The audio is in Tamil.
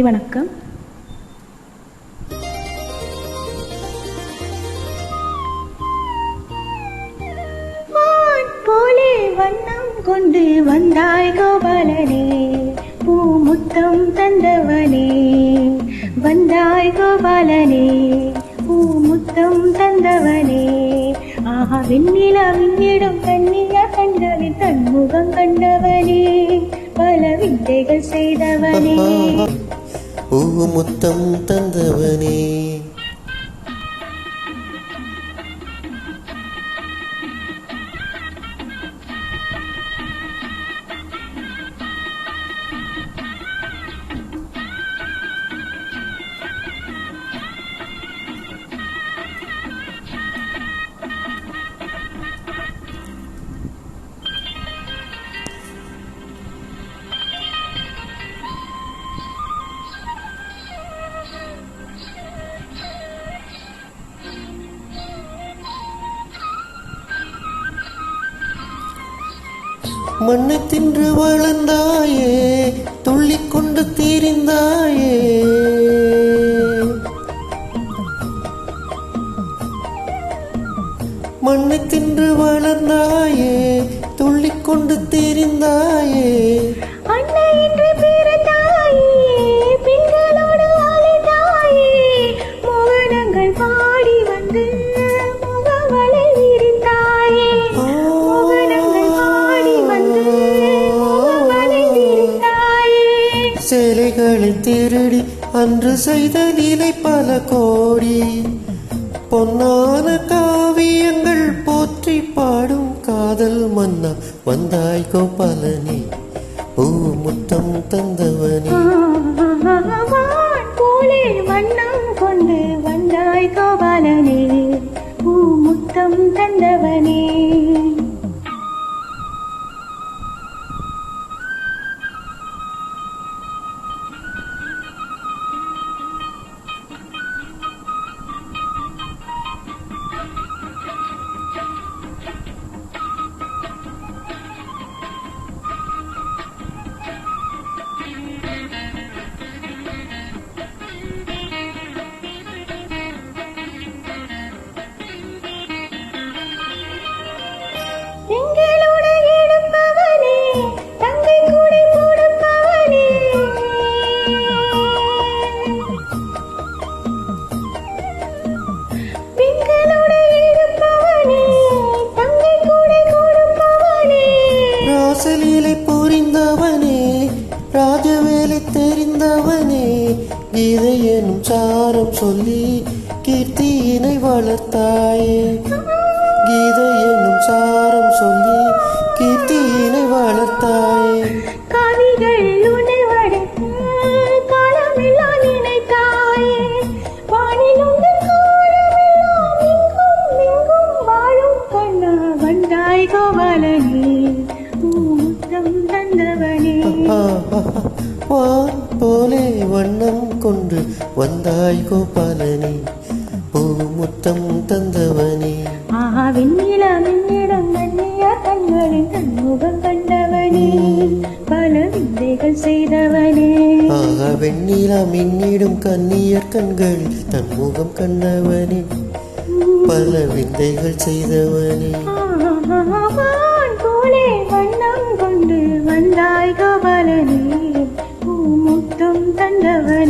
வணக்கம். போலே வண்ணம் கொண்டு வந்தாய் கோபாலனே, பூமுத்தம் தந்தவனே. வந்தாய் கோபாலனே, பூமுத்தம் தந்தவனே. ஆஹா வெண்ணிலா விண்ணிடம் கண்ணிய கண்டலின் தன்முகம் கண்டவனே, பல வித்தைகள் செய்தவனே. பூமுத்தம் தந்தவனே. மண்ணை தின்று வளர்ந்தாயே, துள்ளிக்கொண்டு தீரிந்தாயே. மண்ணை தின்று வளர்ந்தாயே, துள்ளிக்கொண்டு தீரிந்தாயே. அன்னை என்று பிறந்தாயே, பெண்களோடு அழைத்தாயே. மோகனங்கள் பாடி வந்து முகவலை விரித்தாயே. மோகனங்கள் பாடி வந்து முகவலை விரித்தாயே. சேலைகளை திருடி அன்று செய்த நிலை பல கோடி. பொன்னான காவியங்கள் போற்றி பாடும் காதல் மன்னா, வந்தாய் கோபாலனே, பூமுத்தம் தந்தவனே. போலே வண்ணம் கொண்டு வந்தாய் கோபாலனே, பூமுத்தம் தந்தவனே. எங்களோடு இருப்பவனே, தங்கை கூடை போடுப்பவனே. பெண்களோடு இருப்பவனே, தங்கை கூடை கொடுப்பவனே. ராசலீலை புரிந்தவனே, ராஜவேலை தெரிந்தவனே. கீதை எனும் சாரம் சொல்லி கீர்த்தியினை வளர்த்தாயே. கீதை எனும் சாரம் சொல்லி கீர்த்தியினை வளர்த்தாயே. கவிகள் உன்னை வடைத்து காலமெல்லாம் நினைத்தாயே. வானில் உங்கள் கோலமெல்லாம் எங்கும் எங்கும் வாழும் கண்ணா, வந்தாய் கோபாலனே, பூமுத்தம் தந்தவனே. வான் போலே வண்ணம் கொண்டு வந்தாய் கோபாலனே, பூமுத்தம் தந்தவனே. ஆஹா வெண்ணிலா மின்னிடம் கண்ணிய கண்களின் தன்முகம் கண்டவனே, பல வித்தைகள் செய்தவனே. ஆக வெண்ணிலா மின்னிடும் கண்ணியர் கண்களில் தன் முகம் கண்டவனே, பல விந்தைகள் செய்தவனே. வான் போலே வண்ணம் கொண்டு வந்தாய் கோபாலனே, பூமுத்தம் தந்தவனே.